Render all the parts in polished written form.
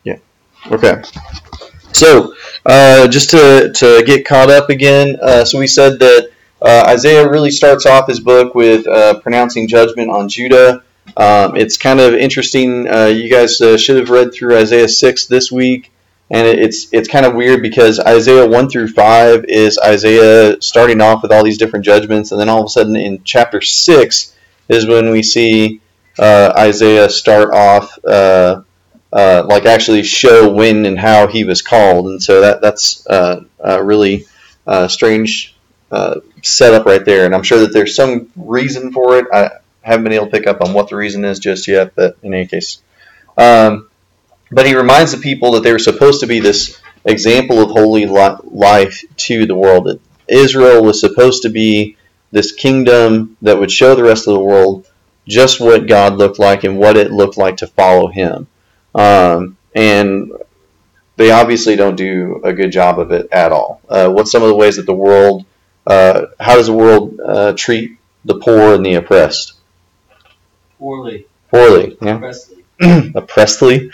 Yeah. Okay. So, just to get caught up again, so we said that Isaiah really starts off his book with pronouncing judgment on Judah. It's kind of interesting. You guys should have read through Isaiah 6 this week, and it's kind of weird because Isaiah 1 through 5 is Isaiah starting off with all these different judgments, and then all of a sudden in chapter 6 is when we see Isaiah start off like actually show when and how he was called, and so that's really strange setup right there. And I'm sure that there's some reason for it. I haven't been able to pick up on what the reason is just yet, but in any case, but he reminds the people that they were supposed to be this example of holy life to the world. That Israel was supposed to be this kingdom that would show the rest of the world just what God looked like and what it looked like to follow Him. And they obviously don't do a good job of it at all. What's some of the ways that the world, how does the world treat the poor and the oppressed? Poorly. Poorly, yeah. Oppressly. Oppressly?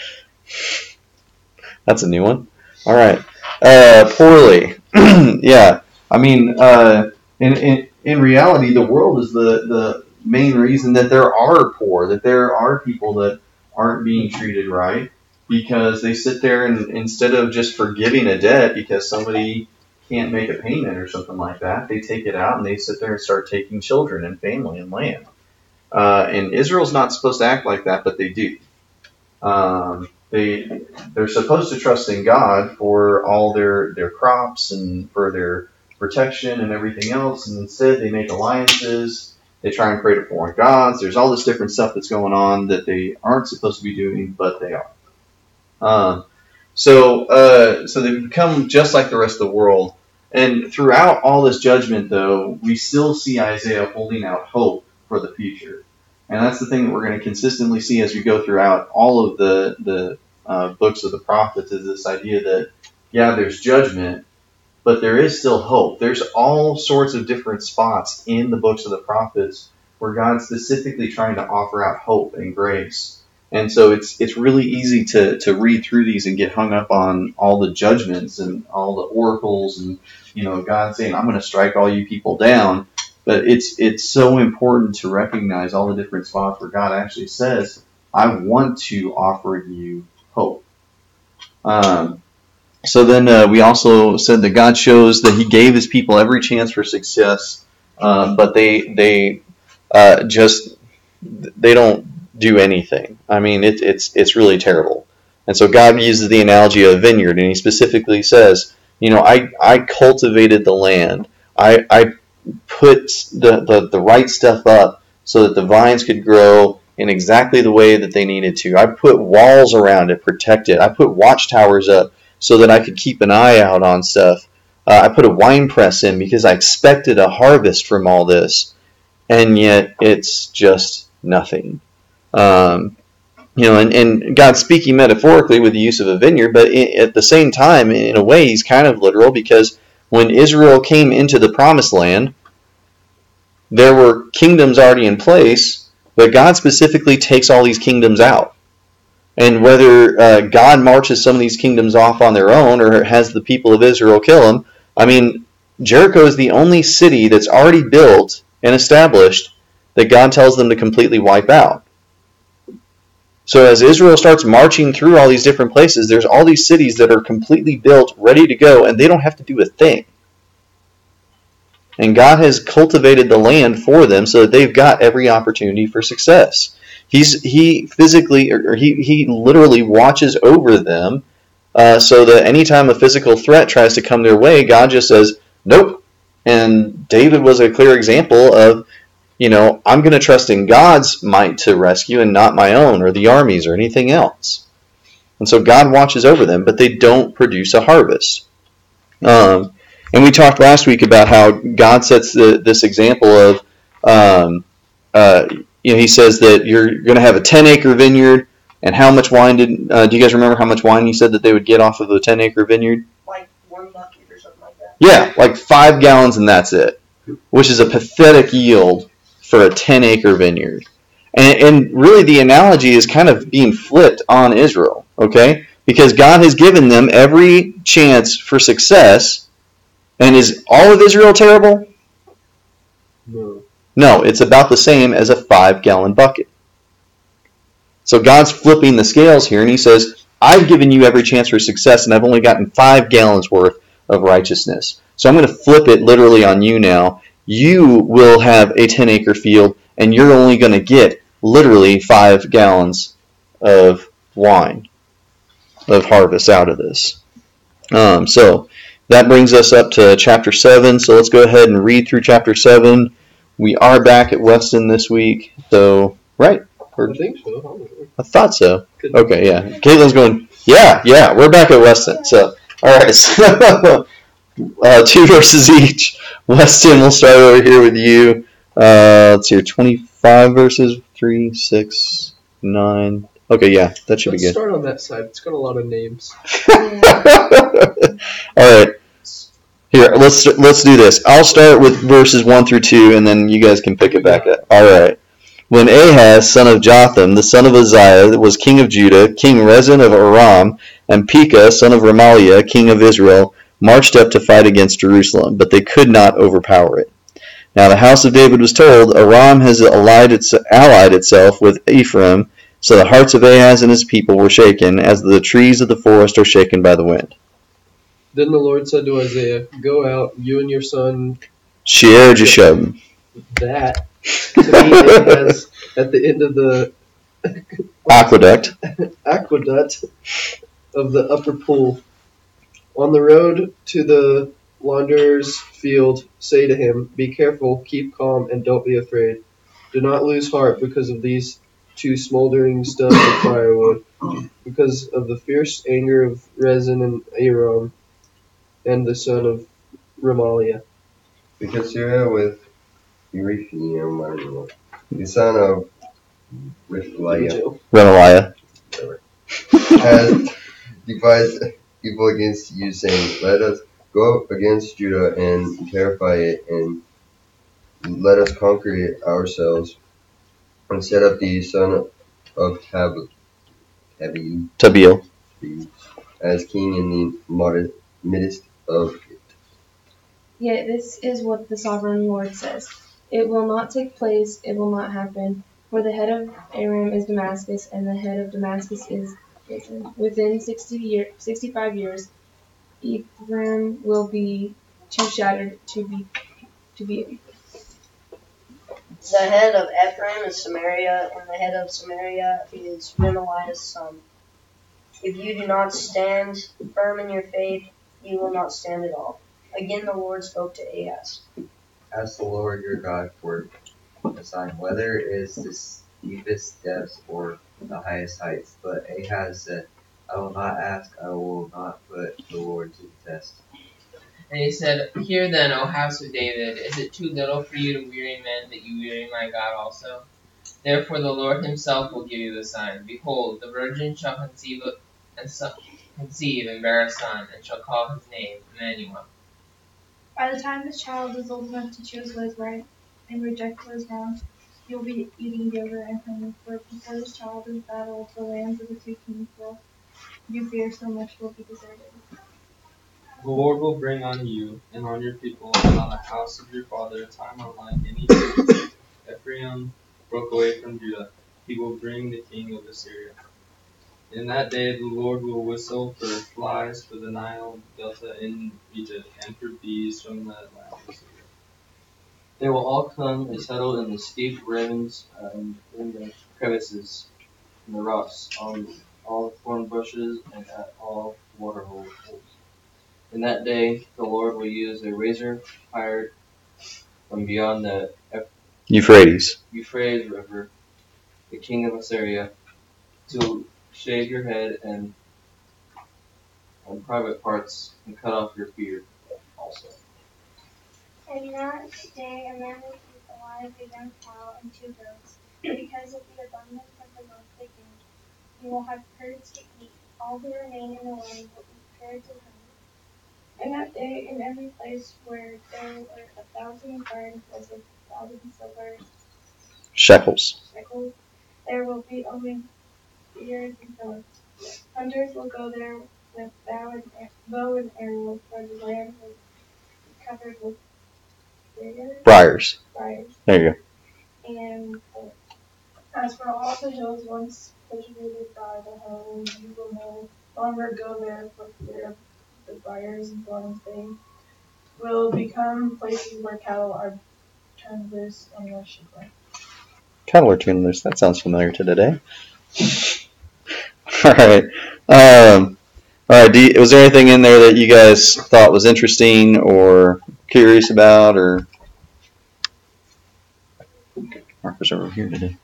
That's a new one. All right. Poorly. Yeah. I mean, in reality, the world is the main reason that there are poor, that there are people that aren't being treated right, because they sit there and instead of just forgiving a debt because somebody can't make a payment or something like that, they take it out and they sit there and start taking children and family and land. And Israel's not supposed to act like that, but they do. They're supposed to trust in God for all their crops and for their protection and everything else, and instead they make alliances. They try and pray to foreign gods. There's all this different stuff that's going on that they aren't supposed to be doing, but they are. So they become just like the rest of the world. And throughout all this judgment, though, we still see Isaiah holding out hope for the future. And that's the thing that we're going to consistently see as we go throughout all of the books of the prophets, is this idea that, yeah, there's judgment, but there is still hope. There's all sorts of different spots in the books of the prophets where God's specifically trying to offer out hope and grace. And so it's really easy to read through these and get hung up on all the judgments and all the oracles and, God saying, I'm going to strike all you people down. But it's so important to recognize all the different spots where God actually says, I want to offer you hope. So then we also said that God shows that He gave His people every chance for success, but they don't do anything. I mean, it's really terrible. And so God uses the analogy of a vineyard, and He specifically says, I cultivated the land. I put the right stuff up so that the vines could grow in exactly the way that they needed to. I put walls around it, protect it. I put watchtowers up so that I could keep an eye out on stuff. I put a wine press in because I expected a harvest from all this, and yet it's just nothing. And God's speaking metaphorically with the use of a vineyard, but at the same time, in a way, He's kind of literal, because when Israel came into the promised land, there were kingdoms already in place, but God specifically takes all these kingdoms out. And whether God marches some of these kingdoms off on their own or has the people of Israel kill them, I mean, Jericho is the only city that's already built and established that God tells them to completely wipe out. So as Israel starts marching through all these different places, there's all these cities that are completely built, ready to go, and they don't have to do a thing. And God has cultivated the land for them so that they've got every opportunity for success. He literally watches over them so that anytime a physical threat tries to come their way, God just says, nope. And David was a clear example of, I'm going to trust in God's might to rescue and not my own or the armies or anything else. And so God watches over them, but they don't produce a harvest. And we talked last week about how God sets this example of, He says that you're going to have a 10-acre vineyard, and how much wine do you guys remember how much wine He said that they would get off of a 10-acre vineyard? Like 1 bucket or something like that. Yeah, like 5 gallons and that's it, which is a pathetic yield for a 10-acre vineyard. And really the analogy is kind of being flipped on Israel. Okay? Because God has given them every chance for success. And is all of Israel terrible? No. No, it's about the same as a 5-gallon bucket. So God's flipping the scales here, and he says, I've given you every chance for success, and I've only gotten 5 gallons worth of righteousness. So I'm going to flip it literally on you now. You will have a 10-acre field, and you're only going to get literally 5 gallons of wine, of harvest out of this. So that brings us up to chapter 7. So let's go ahead and read through chapter 7. We are back at Weston this week, so right? I think so. I thought so. Okay, yeah. Caitlin's going, yeah, we're back at Weston. So, all right, so 2 verses each. Weston, we'll start over here with you. Let's see, 25 verses, 3, 6, 9. Okay, yeah, that should Let's be good. start on that side. It's got a lot of names. All right. Here, let's do this. I'll start with verses 1 through 2, and then you guys can pick it back up. All right. When Ahaz, son of Jotham, the son of Uzziah, was king of Judah, King Rezin of Aram, and Pekah, son of Remaliah, king of Israel, marched up to fight against Jerusalem, but they could not overpower it. Now the house of David was told, Aram has allied itself with Ephraim, so the hearts of Ahaz and his people were shaken, as the trees of the forest are shaken by the wind. Then the Lord said to Isaiah, Go out, you and your son Shear-Jashub. That to meet Ahaz at the end of the Aqueduct of the upper pool. On the road to the launderer's field, say to him, Be careful, keep calm, and don't be afraid. Do not lose heart because of these 2 smoldering stubs of firewood, because of the fierce anger of Rezin and Aram, and the son of Remaliah. Because Syria with Immanuel, the son of Remaliah has devised evil against you, saying, Let us go up against Judah and terrify it, and let us conquer it ourselves, and set up the son of Tabil. as king in the midst of it. Yet this is what the sovereign Lord says. It will not take place, it will not happen, for the head of Aram is Damascus, and the head of Damascus is Rezin. Within 65 years, Ephraim will be too shattered to be a people. The head of Ephraim is Samaria, and the head of Samaria is Remaliah's son. If you do not stand firm in your faith, you will not stand at all. Again the Lord spoke to Ahaz. Ask the Lord your God for a sign, whether it is the steepest depths or the highest heights. But Ahaz said, I will not ask, I will not put the Lord to the test. And he said, Hear then, O house of David, is it too little for you to weary men, that you weary my God also? Therefore the Lord himself will give you the sign. Behold, the virgin shall conceive and bear a son, and shall call his name Immanuel. By the time this child is old enough to choose what is right and reject what is wrong, he will be eating yogurt and honey, for before this child is that old, the lands of the 2 kings you fear so much will be deserted. The Lord will bring on you and on your people and on the house of your father a time unlike any since Ephraim broke away from Judah. He will bring the king of Assyria. In that day the Lord will whistle for flies for the Nile Delta in Egypt and for bees from the land of Syria. They will all come and settle in the steep ravines and in the crevices, in the rocks, on all the thorn bushes and at all water holes. In that day, the Lord will use a razor fired from beyond the Euphrates River, the king of Assyria, to shave your head and private parts and cut off your beard also. In that day a man will keep alive a young cow and 2 goats, because of the abundance of the wealth they gained. You will have curds to eat. All who remain in the land will eat curds and honey. In that day, in every place where there were 1,000 burned was 1,000 silver shekels. shekels, there will be only beards and goats. Hunters will go there with bow and arrow, for the land is covered with Briars. briars. There you go. And as for all the hills once cultivated by the hounds, you will no longer go there for fear of the briars and thorns. They will become places where cattle are turned loose and where sheep are. Cattle are turned loose. That sounds familiar to today. All right. All right. Was there anything in there that you guys thought was interesting or curious about, or Marcus over here today?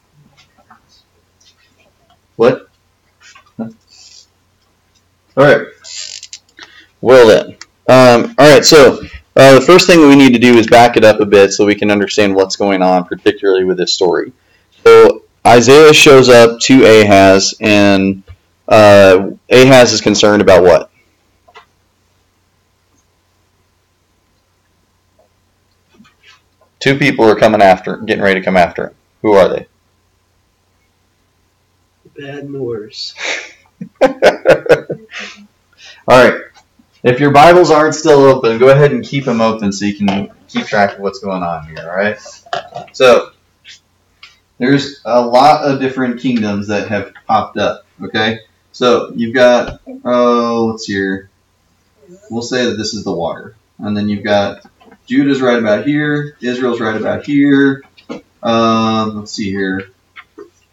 What? Huh? All right. Well then. All right. So the first thing we need to do is back it up a bit so we can understand what's going on, particularly with this story. So Isaiah shows up to Ahaz, and Ahaz is concerned about what? Two people are getting ready to come after him. Who are they? Bad Moors. All right. If your Bibles aren't still open, go ahead and keep them open so you can keep track of what's going on here. All right. So there's a lot of different kingdoms that have popped up. Okay. So you've got let's see here. We'll say that this is the water, and then you've got Judah's right about here. Israel's right about here. Let's see here.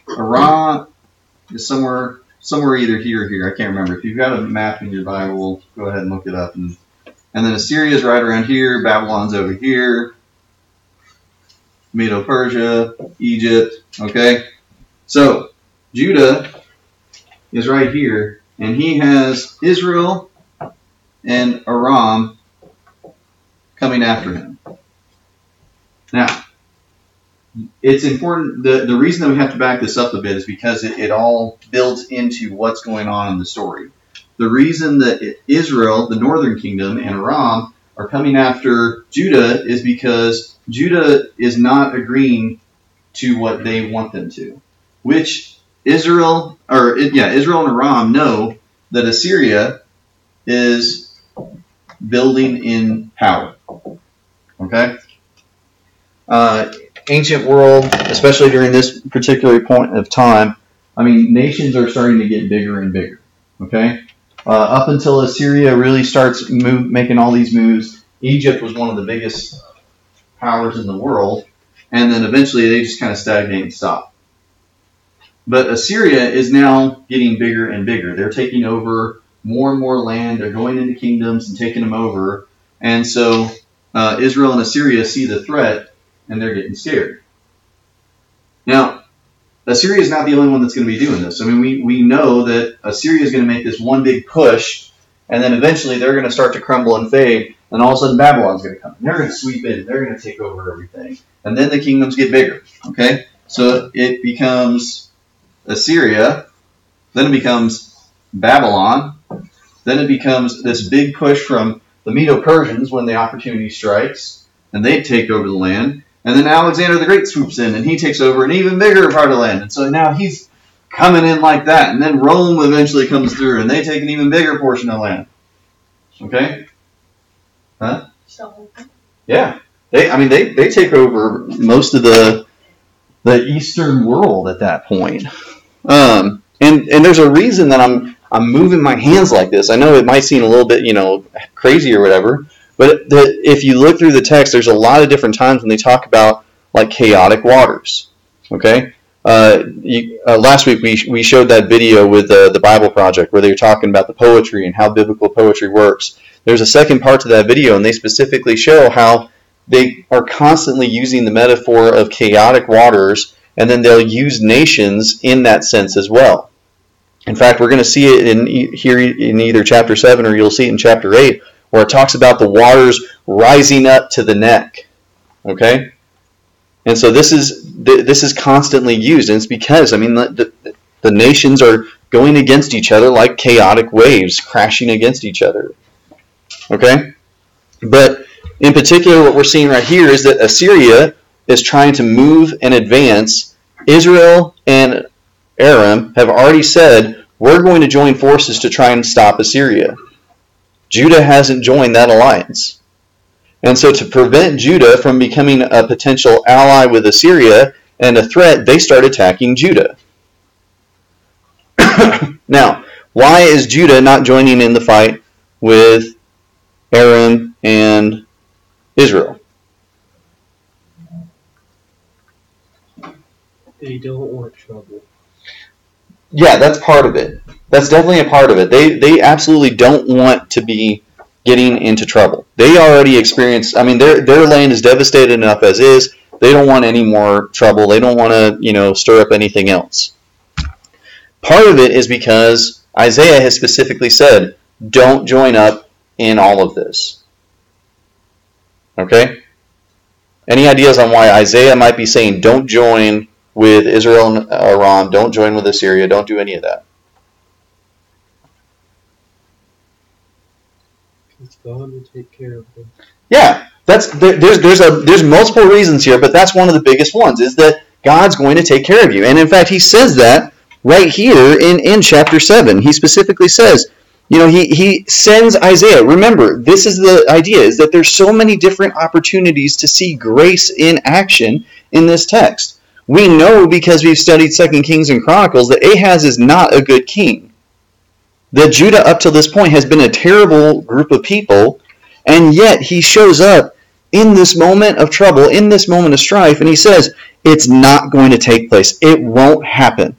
Iran is somewhere either here or here. I can't remember. If you've got a map in your Bible, go ahead and look it up. And then Assyria's right around here. Babylon's over here. Medo-Persia, Egypt. Okay? So, Judah is right here. And he has Israel and Aram coming after him. Now, it's important, the reason that we have to back this up a bit is because it all builds into what's going on in the story. The reason that Israel, the northern kingdom, and Aram are coming after Judah is because Judah is not agreeing to what they want them to. Which Israel and Aram know that Assyria is building in power. Okay? Ancient world, especially during this particular point of time, I mean, nations are starting to get bigger and bigger. Okay? Up until Assyria really starts making all these moves, Egypt was one of the biggest powers in the world, and then eventually they just kind of stagnate and stop. But Assyria is now getting bigger and bigger. They're taking over more and more land. They're going into kingdoms and taking them over. And so Israel and Assyria see the threat, and they're getting scared. Now, Assyria is not the only one that's going to be doing this. I mean, we know that Assyria is going to make this one big push, and then eventually they're going to start to crumble and fade, and all of a sudden Babylon's going to come. And they're going to sweep in. They're going to take over everything. And then the kingdoms get bigger. Okay? So it becomes Assyria, then it becomes Babylon, then it becomes this big push from the Medo-Persians when the opportunity strikes, and they take over the land. And then Alexander the Great swoops in, and he takes over an even bigger part of the land. And so now he's coming in like that. And then Rome eventually comes through, and they take an even bigger portion of land. Okay? Huh? Yeah. They take over most of the eastern world at that point. And there's a reason that I'm moving my hands like this. I know it might seem a little bit, crazy or whatever, but if you look through the text, there's a lot of different times when they talk about like chaotic waters. Okay? Last week we showed that video with the Bible Project where they were talking about the poetry and how biblical poetry works. There's a second part to that video, and they specifically show how they are constantly using the metaphor of chaotic waters, and then they'll use nations in that sense as well. In fact, we're going to see it here in either chapter 7 or you'll see it in chapter 8, where it talks about the waters rising up to the neck. Okay? And so this is constantly used, and it's because, the nations are going against each other like chaotic waves, crashing against each other. Okay? But in particular, what we're seeing right here is that Assyria is trying to move and advance. Israel and Aram have already said, we're going to join forces to try and stop Assyria. Judah hasn't joined that alliance. And so to prevent Judah from becoming a potential ally with Assyria and a threat, they start attacking Judah. Now, why is Judah not joining in the fight with Aram and Israel? They don't want trouble. Yeah, that's part of it. That's definitely a part of it. They absolutely don't want to be getting into trouble. They already experienced, I mean, their land is devastated enough as is. They don't want any more trouble. They don't want to, stir up anything else. Part of it is because Isaiah has specifically said, don't join up in all of this. Okay? Any ideas on why Isaiah might be saying, don't join with Israel and Aram, don't join with Assyria, don't do any of that? Because God will take care of them. Yeah, there's multiple reasons here, but that's one of the biggest ones, is that God's going to take care of you. And in fact, he says that right here in chapter 7. He specifically says, he sends Isaiah. Remember, this is the idea, is that there's so many different opportunities to see grace in action in this text. We know, because we've studied 2 Kings and Chronicles, that Ahaz is not a good king. That Judah up to this point has been a terrible group of people, and yet he shows up in this moment of trouble, in this moment of strife, and he says, it's not going to take place. It won't happen.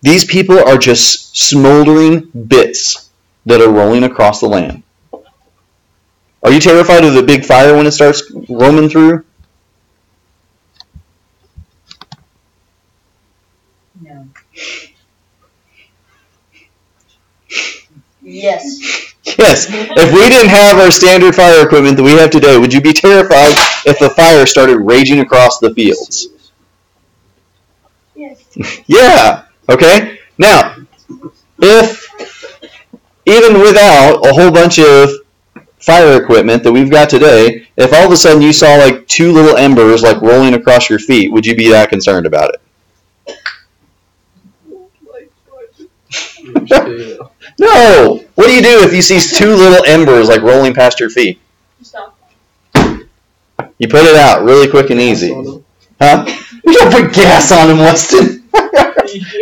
These people are just smoldering bits that are rolling across the land. Are you terrified of the big fire when it starts roaming through? No. Yes. Yes. If we didn't have our standard fire equipment that we have today, would you be terrified if a fire started raging across the fields? Yes. Yeah. Okay. Now, if even without a whole bunch of fire equipment that we've got today, if all of a sudden you saw like two little embers like rolling across your feet, would you be that concerned about it? No. What do you do if you see two little embers like rolling past your feet? Stop. You put it out really quick and easy. Huh? You don't put gas on them, Weston.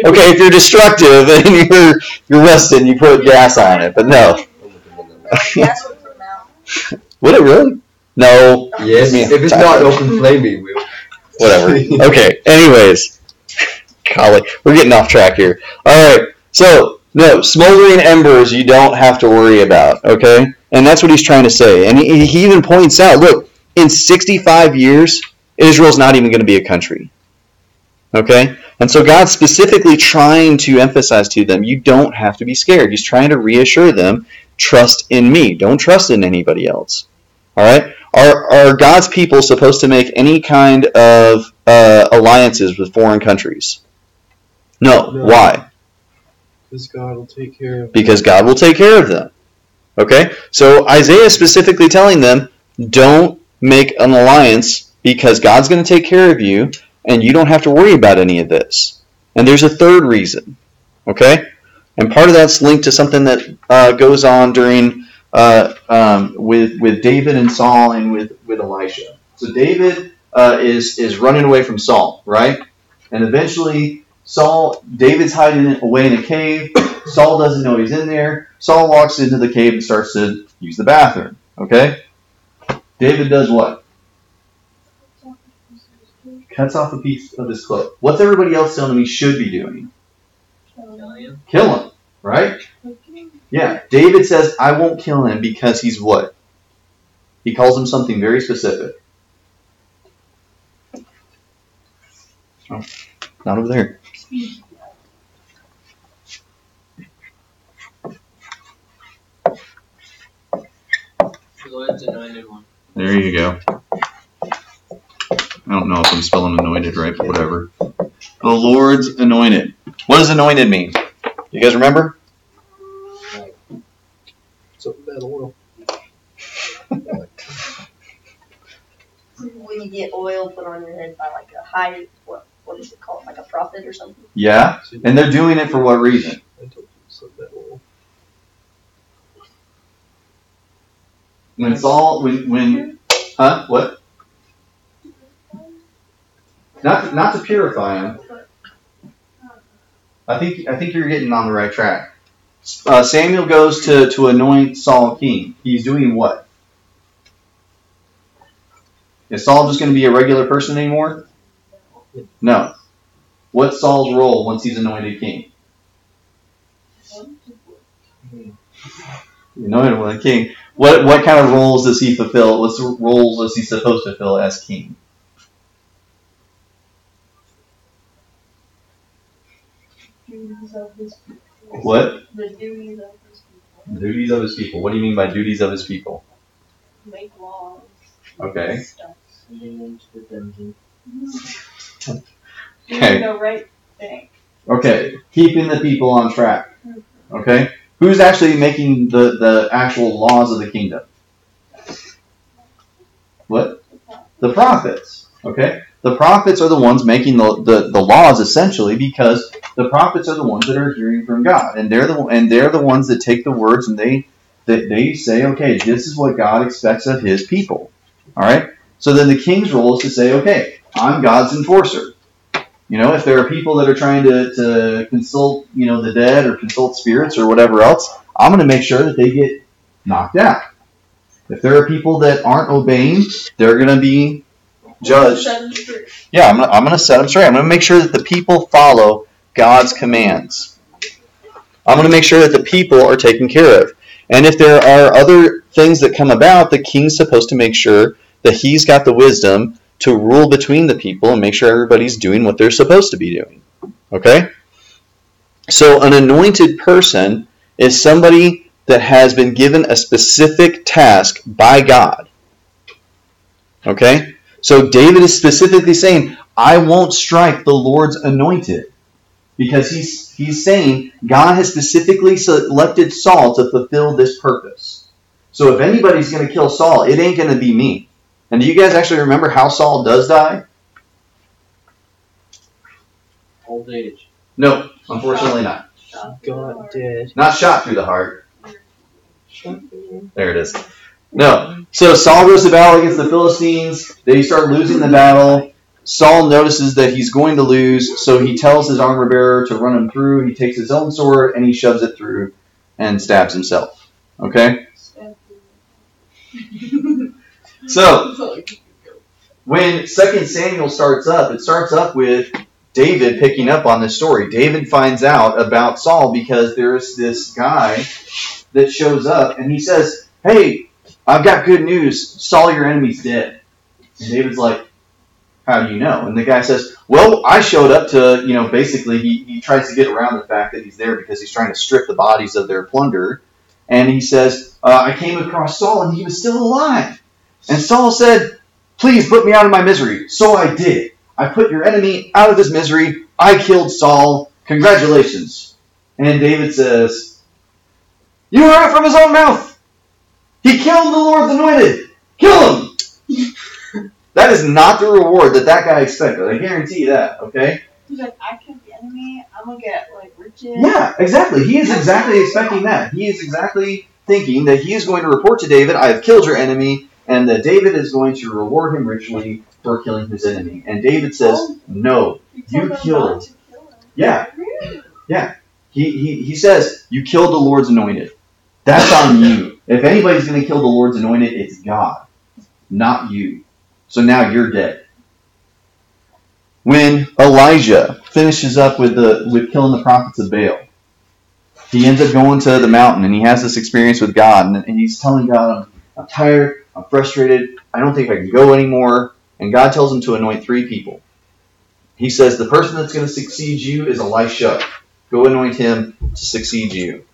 Okay, if you're destructive and you're Weston, you put gas on it, but no. Gas would come out. Would it really? No. Yes, if it's not an open flame, it will. Whatever. Okay, anyways. Golly, we're getting off track here. Alright, so, no, smoldering embers you don't have to worry about, okay? And that's what he's trying to say. And he even points out, look, in 65 years, Israel's not even going to be a country. Okay? And so God's specifically trying to emphasize to them, you don't have to be scared. He's trying to reassure them, trust in me. Don't trust in anybody else. Alright? Are God's people supposed to make any kind of alliances with foreign countries? No. Why? Because God will take care of them. Because God will take care of them. Okay? So Isaiah is specifically telling them, don't make an alliance because God's going to take care of you and you don't have to worry about any of this. And there's a third reason. Okay? And part of that's linked to something that goes on during with David and Saul and with Elisha. So David is running away from Saul, right? And eventually David's hiding away in a cave. Saul doesn't know he's in there. Saul walks into the cave and starts to use the bathroom. Okay? David does what? Cuts off a piece of his cloak. What's everybody else telling him he should be doing? Kill him, right? Yeah. David says, I won't kill him because he's what? He calls him something very specific. Oh, not over there. The Lord's anointed one. There you go. I don't know if I'm spelling anointed right, but whatever. The Lord's anointed. What does anointed mean? You guys remember? Something about oil. When you get oil put on your head by like a high, what is it called? Like a prophet or something? Yeah. And they're doing it for what reason? When Saul, what? Not to purify him. I think you're getting on the right track. Samuel goes to anoint Saul king. He's doing what? Is Saul just going to be a regular person anymore? No. What's Saul's role once he's anointed king? Anointed king. What kind of roles does he fulfill? What roles is he supposed to fill as king? What? The duties of his people. Duties of his people. What do you mean by duties of his people? Make laws. Okay. Stuff. Into the dungeon. Okay. Doing the right thing. Okay. Keeping the people on track. Okay. Who's actually making the actual laws of the kingdom? What? The prophets. Okay. The prophets are the ones making the laws essentially, because the prophets are the ones that are hearing from God, and they're the ones that take the words and they say, okay, this is what God expects of His people. All right. So then the king's role is to say, okay, I'm God's enforcer. If there are people that are trying to consult, the dead or consult spirits or whatever else, I'm going to make sure that they get knocked out. If there are people that aren't obeying, they're going to be judged. Yeah, I'm going to set them straight. I'm going to make sure that the people follow God's commands. I'm going to make sure that the people are taken care of. And if there are other things that come about, the king's supposed to make sure that he's got the wisdom to rule between the people and make sure everybody's doing what they're supposed to be doing. Okay? So an anointed person is somebody that has been given a specific task by God. Okay? So David is specifically saying, I won't strike the Lord's anointed. Because he's saying God has specifically selected Saul to fulfill this purpose. So if anybody's going to kill Saul, it ain't going to be me. And do you guys actually remember how Saul does die? Old age. No, unfortunately not. God did. Not shot through the heart. There it is. No. So Saul goes to battle against the Philistines. They start losing the battle. Saul notices that he's going to lose, so he tells his armor bearer to run him through. He takes his own sword and he shoves it through and stabs himself. Okay? So, when 2 Samuel starts up, it starts up with David picking up on this story. David finds out about Saul because there's this guy that shows up and he says, hey, I've got good news. Saul, your enemy's dead. And David's like, how do you know? And the guy says, well, I showed up to, basically he tries to get around the fact that he's there because he's trying to strip the bodies of their plunder. And he says, I came across Saul and he was still alive. And Saul said, please put me out of my misery. So I did. I put your enemy out of his misery. I killed Saul. Congratulations. And David says, you heard it from his own mouth. He killed the Lord's anointed. Kill him. That is not the reward that guy expected. I guarantee you that, okay? He's like, I killed the enemy. I'm going to get, riches. Yeah, exactly. He is exactly expecting that. He is exactly thinking that he is going to report to David, I have killed your enemy, and that David is going to reward him richly for killing his enemy. And David says, no, you killed him. Yeah. Yeah. He says, you killed the Lord's anointed. That's on you. If anybody's going to kill the Lord's anointed, it's God, not you. So now you're dead. When Elijah finishes up with killing the prophets of Baal, he ends up going to the mountain and he has this experience with God, and he's telling God, I'm tired, I'm frustrated, I don't think I can go anymore. And God tells him to anoint 3 people. He says, the person that's going to succeed you is Elisha. Go anoint him to succeed you.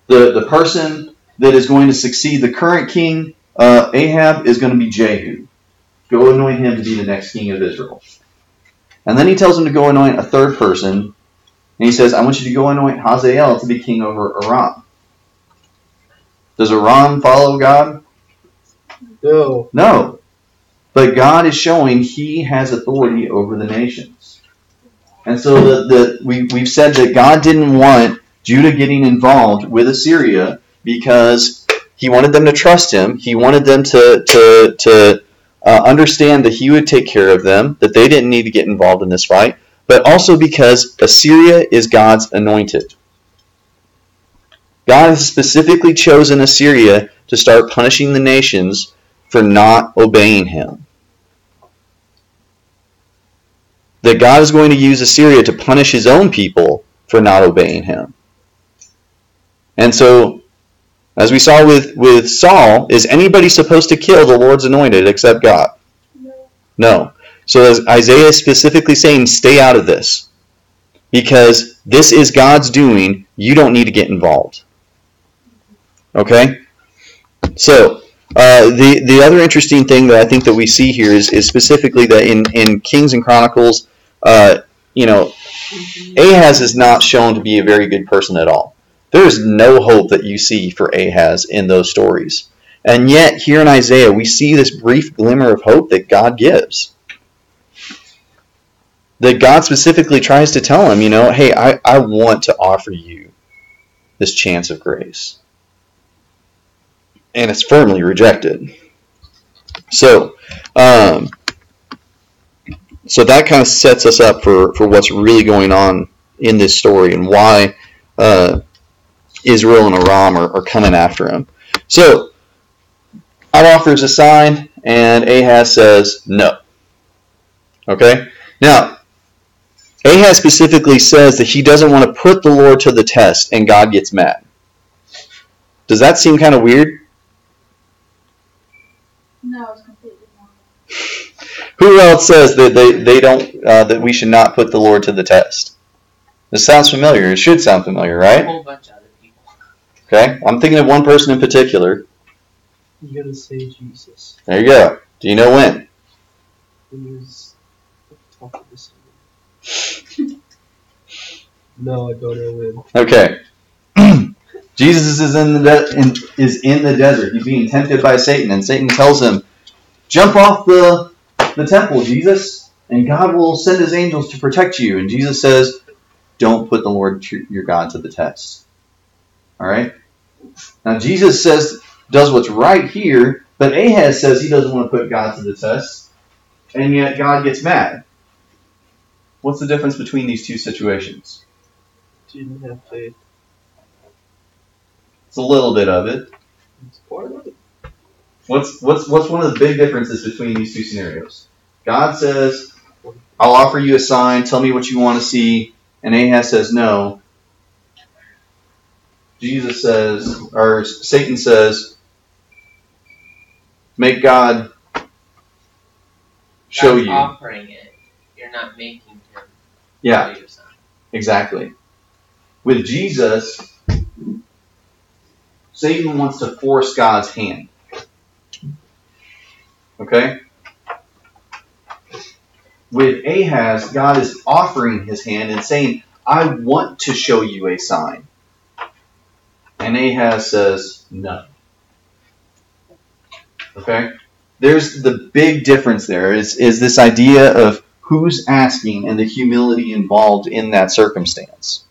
The person that is going to succeed the current king, Ahab, is going to be Jehu. Go anoint him to be the next king of Israel. And then he tells him to go anoint a 3rd person. And he says, I want you to go anoint Hazael to be king over Aram. Does Aram follow God? No. No. But God is showing he has authority over the nations. And so we've said that God didn't want Judah getting involved with Assyria because He wanted them to trust him. He wanted them to understand that he would take care of them, that they didn't need to get involved in this fight, but also because Assyria is God's anointed. God has specifically chosen Assyria to start punishing the nations for not obeying him. That God is going to use Assyria to punish his own people for not obeying him. And so, as we saw with Saul, is anybody supposed to kill the Lord's anointed except God? No. So as Isaiah is specifically saying, stay out of this. Because this is God's doing. You don't need to get involved. Okay? So, the other interesting thing that I think that we see here is specifically that in Kings and Chronicles, Ahaz is not shown to be a very good person at all. There is no hope that you see for Ahaz in those stories. And yet, here in Isaiah, we see this brief glimmer of hope that God gives. That God specifically tries to tell him, hey, I want to offer you this chance of grace. And it's firmly rejected. So that kind of sets us up for what's really going on in this story and why Israel and Aram are coming after him. So God offers a sign, and Ahaz says no. Okay? Now, Ahaz specifically says that he doesn't want to put the Lord to the test, and God gets mad. Does that seem kind of weird? No, it's completely normal. Who else says that they don't that we should not put the Lord to the test? This sounds familiar. It should sound familiar, A right? whole bunch of other people. Okay, I'm thinking of one person in particular. You gotta say Jesus. There you go. Do you know when? When he was at the top of the sun. No, I don't know when. Okay. Jesus is in the desert. He's being tempted by Satan, and Satan tells him, "Jump off the temple, Jesus, and God will send his angels to protect you." And Jesus says, "Don't put the Lord your God to the test." All right. Now Jesus does what's right here, but Ahaz says he doesn't want to put God to the test, and yet God gets mad. What's the difference between these two situations? He didn't have faith. It's a little bit of it. It's part of it. What's one of the big differences between these two scenarios? God says, "I'll offer you a sign. Tell me what you want to see," and Ahaz says no. Jesus says, or Satan says, "Make God show God's you." offering it. You're not making him. Yeah, do your sign. exactly. With Jesus, Satan wants to force God's hand. Okay? With Ahaz, God is offering his hand and saying, "I want to show you a sign." And Ahaz says, "No." Okay? There's the big difference there is this idea of who's asking and the humility involved in that circumstance.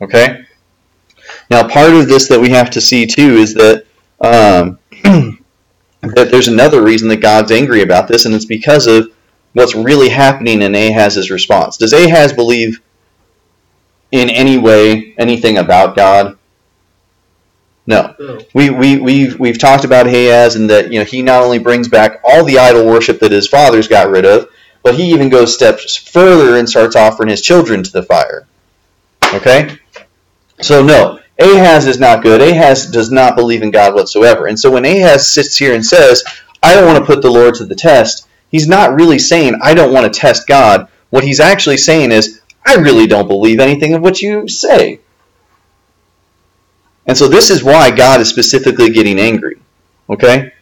Okay? Now, part of this that we have to see too is that that there's another reason that God's angry about this, and it's because of what's really happening in Ahaz's response. Does Ahaz believe in any way anything about God? No. We've talked about Ahaz and that he not only brings back all the idol worship that his fathers got rid of, but he even goes steps further and starts offering his children to the fire. Okay? So no, Ahaz is not good. Ahaz does not believe in God whatsoever. And so when Ahaz sits here and says, "I don't want to put the Lord to the test," he's not really saying, "I don't want to test God." What he's actually saying is, "I really don't believe anything of what you say." And so this is why God is specifically getting angry. Okay?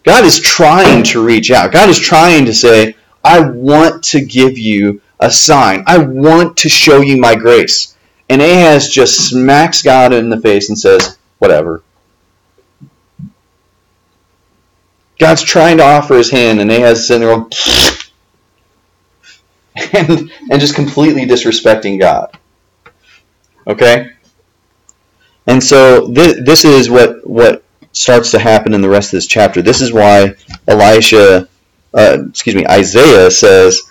God is trying to reach out. God is trying to say, "I want to give you a sign. I want to show you my grace." And Ahaz just smacks God in the face and says, "Whatever." God's trying to offer his hand, and Ahaz is sitting there going, and just completely disrespecting God. Okay? And so this is what starts to happen in the rest of this chapter. This is why Isaiah says,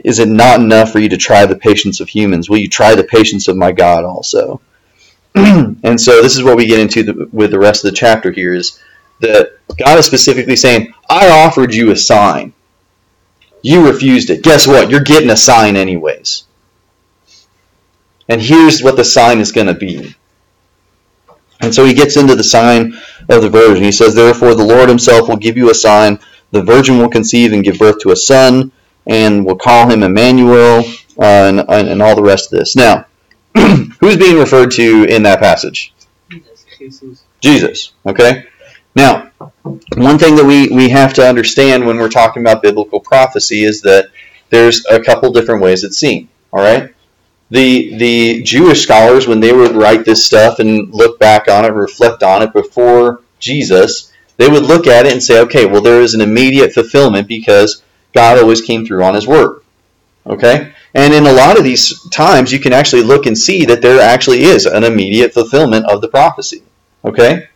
is it not enough for you to try the patience of humans? Will you try the patience of my God also? And so this is what we get into with the rest of the chapter here, is that God is specifically saying, I offered you a sign. You refused it. Guess what? You're getting a sign anyways. And here's what the sign is going to be. And so he gets into the sign of the virgin. He says, therefore the Lord himself will give you a sign. The virgin will conceive and give birth to a son, and will call him Immanuel, and all the rest of this. Now, who's being referred to in that passage? Jesus. Okay? Now, one thing that we have to understand when we're talking about biblical prophecy is that there's a couple different ways it's seen. All right? The Jewish scholars, when they would write this stuff and look back on it, reflect on it before Jesus, they would look at it and say, okay, well, there is an immediate fulfillment because God always came through on his word. Okay? And in a lot of these times, you can actually look and see that there actually is an immediate fulfillment of the prophecy. Okay?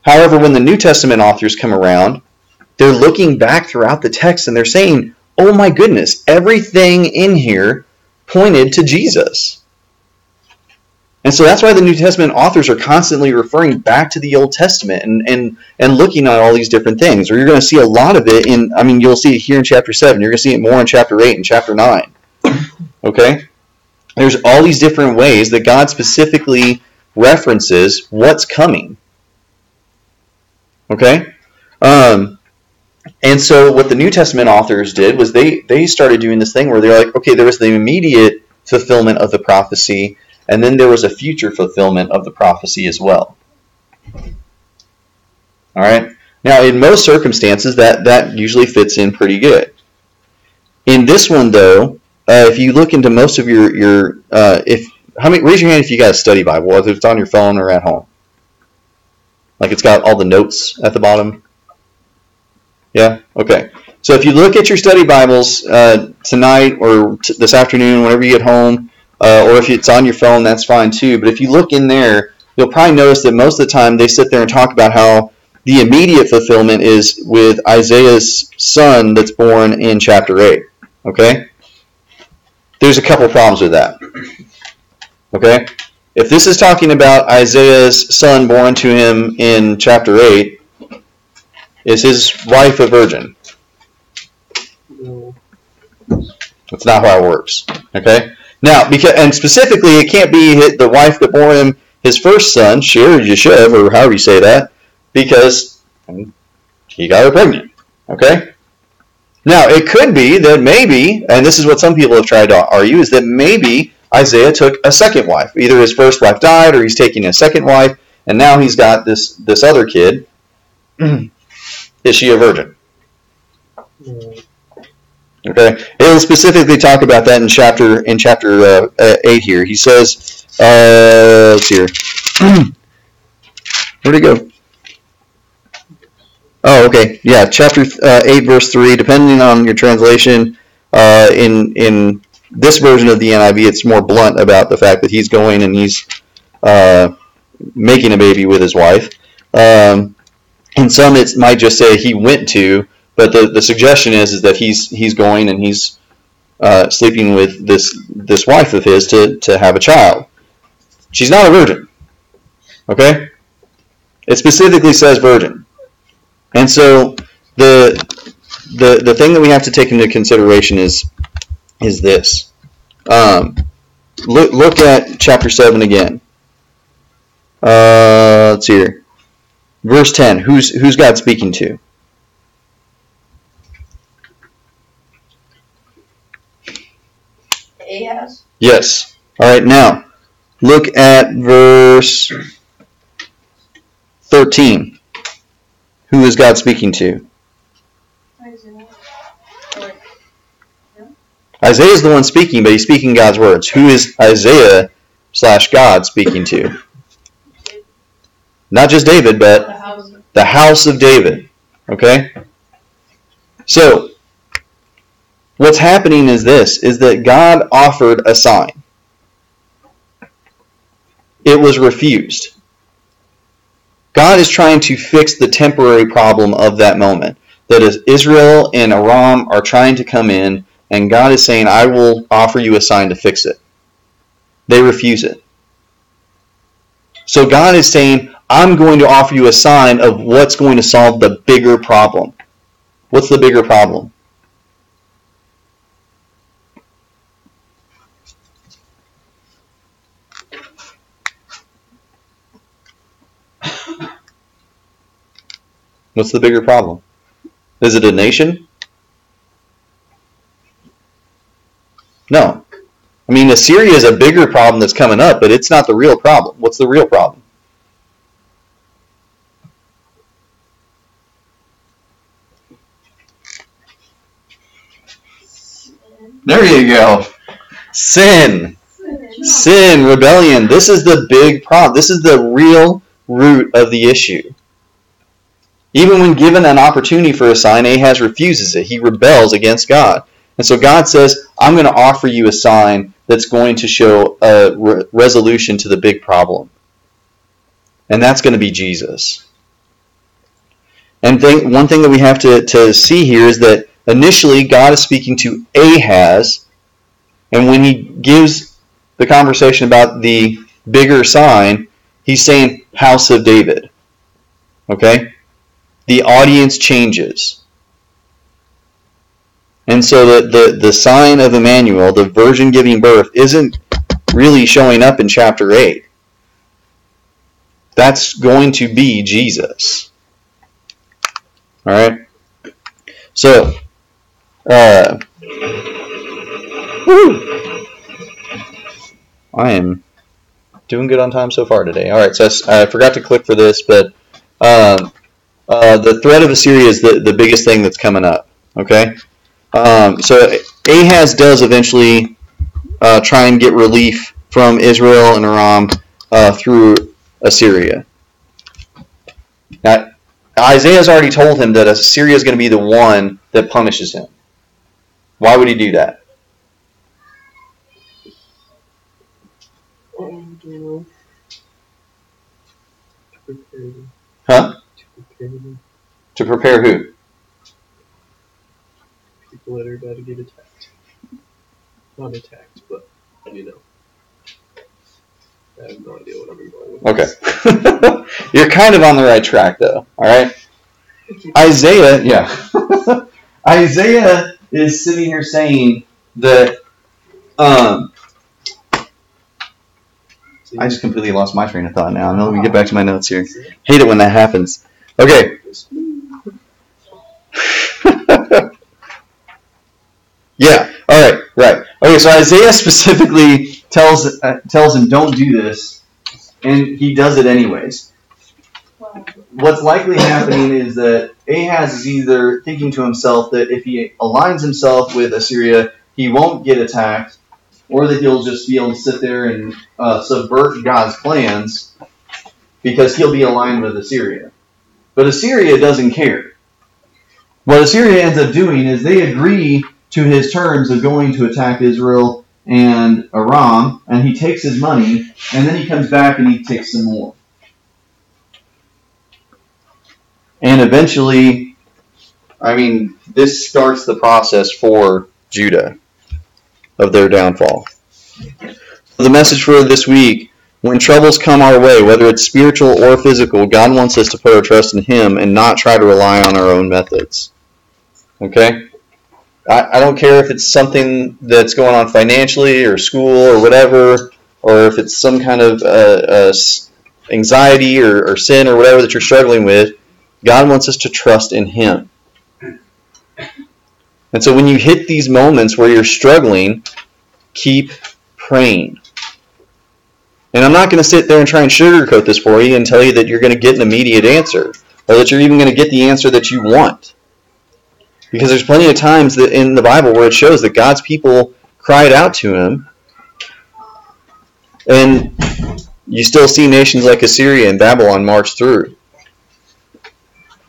However, when the New Testament authors come around, they're looking back throughout the text and they're saying, oh my goodness, everything in here pointed to Jesus. And so that's why the New Testament authors are constantly referring back to the Old Testament and looking at all these different things. Or you're going to see a lot of it you'll see it here in chapter 7. You're going to see it more in chapter 8 and chapter 9. Okay? There's all these different ways that God specifically references what's coming. Okay? And so what the New Testament authors did was they started doing this thing where they're like, okay, there was the immediate fulfillment of the prophecy, and then there was a future fulfillment of the prophecy as well. All right? Now, in most circumstances, that usually fits in pretty good. In this one, though, if you look into most of raise your hand if you got a study Bible, whether it's on your phone or at home. Like it's got all the notes at the bottom. Yeah? Okay. So if you look at your study Bibles tonight or this afternoon, whenever you get home, or if it's on your phone, that's fine too. But if you look in there, you'll probably notice that most of the time they sit there and talk about how the immediate fulfillment is with Isaiah's son that's born in chapter 8. Okay? There's a couple problems with that. Okay? If this is talking about Isaiah's son born to him in chapter 8, is his wife a virgin? No. That's not how it works. Okay? Now, and specifically, it can't be the wife that bore him his first son, Shir Yeshev, or however you say that, because he got her pregnant. Okay? Now, it could be that maybe, and this is what some people have tried to argue, is that maybe Isaiah took a second wife. Either his first wife died, or he's taking a second wife, and now he's got this other kid. Is she a virgin? No. Okay, he'll specifically talk about that in chapter 8 here. He says, let's see here. Where'd it go? Oh, okay. Yeah, chapter 8, verse 3. Depending on your translation, in this version of the NIV, it's more blunt about the fact that he's going and he's making a baby with his wife. In some, it might just say he went to, but the suggestion is that he's going and he's sleeping with this wife of his to have a child. She's not a virgin. Okay? It specifically says virgin. And so the thing that we have to take into consideration is this. Look at chapter 7 again. Let's see here. Verse 10. Who's God speaking to? Ahaz? Yes. All right, now look at verse 13. Who is God speaking to? Isaiah. Isaiah is the one speaking, but he's speaking God's words. Who is Isaiah/God speaking to? Not just David, but the house of David. Okay? So, what's happening is this, is that God offered a sign. it was refused. God is trying to fix the temporary problem of that moment. That is, Israel and Aram are trying to come in, and God is saying, I will offer you a sign to fix it. They refuse it. So God is saying, I'm going to offer you a sign of what's going to solve the bigger problem. What's the bigger problem? What's the bigger problem? Is it a nation? No. I mean, Assyria is a bigger problem that's coming up, but it's not the real problem. What's the real problem? There you go. Sin. Sin, rebellion. This is the big problem. This is the real root of the issue. Even when given an opportunity for a sign, Ahaz refuses it. He rebels against God. And so God says, I'm going to offer you a sign that's going to show a resolution to the big problem. And that's going to be Jesus. And one thing that we have to see here is that initially God is speaking to Ahaz, and when he gives the conversation about the bigger sign, he's saying House of David. Okay? The audience changes. And so the sign of Immanuel, the virgin giving birth, isn't really showing up in chapter 8. That's going to be Jesus. Alright? So, I am doing good on time so far today. Alright, so I forgot to click for this, but the threat of Assyria is the biggest thing that's coming up. Okay? So Ahaz does eventually try and get relief from Israel and Aram through Assyria. Now, Isaiah's already told him that Assyria is going to be the one that punishes him. Why would he do that? Huh? To prepare who? People that are about to get attacked. Not attacked, but, you know. I have no idea what I'm going with. Okay. You're kind of on the right track, though. Alright? Isaiah, yeah. Isaiah is sitting here saying that, I just completely lost my train of thought now. Let me get back to my notes here. Hate it when that happens. Okay. Yeah. All right. Right. Okay. So Isaiah specifically tells him, "Don't do this," and he does it anyways. What's likely happening is that Ahaz is either thinking to himself that if he aligns himself with Assyria, he won't get attacked, or that he'll just be able to sit there and subvert God's plans because he'll be aligned with Assyria. But Assyria doesn't care. What Assyria ends up doing is they agree to his terms of going to attack Israel and Aram, and he takes his money, and then he comes back and he takes some more. And eventually, this starts the process for Judah of their downfall. So the message for this week: when troubles come our way, whether it's spiritual or physical, God wants us to put our trust in Him and not try to rely on our own methods. Okay? I don't care if it's something that's going on financially or school or whatever, or if it's some kind of anxiety or sin or whatever that you're struggling with. God wants us to trust in Him. And so when you hit these moments where you're struggling, keep praying. And I'm not going to sit there and try and sugarcoat this for you and tell you that you're going to get an immediate answer, or that you're even going to get the answer that you want. Because there's plenty of times that in the Bible where it shows that God's people cried out to Him, and you still see nations like Assyria and Babylon march through.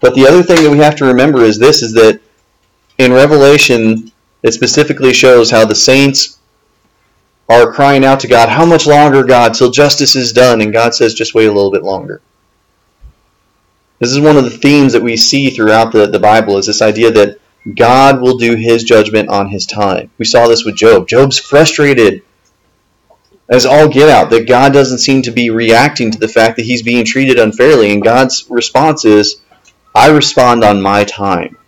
But the other thing that we have to remember is this, is that in Revelation, it specifically shows how the saints are crying out to God, how much longer, God, till justice is done? And God says, just wait a little bit longer. This is one of the themes that we see throughout the Bible, is this idea that God will do his judgment on his time. We saw this with Job. Job's frustrated as all get out that God doesn't seem to be reacting to the fact that he's being treated unfairly. And God's response is, I respond on my time.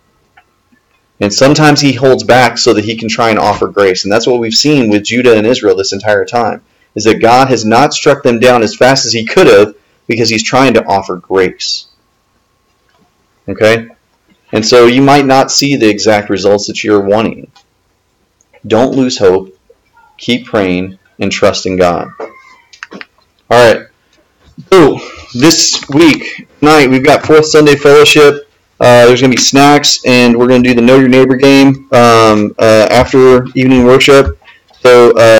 And sometimes he holds back so that he can try and offer grace. And that's what we've seen with Judah and Israel this entire time, is that God has not struck them down as fast as he could have because he's trying to offer grace. Okay? And so you might not see the exact results that you're wanting. Don't lose hope. Keep praying and trust in God. All right. So this week, tonight, we've got Fourth Sunday Fellowship. There's going to be snacks, and we're going to do the Know Your Neighbor game after evening worship. So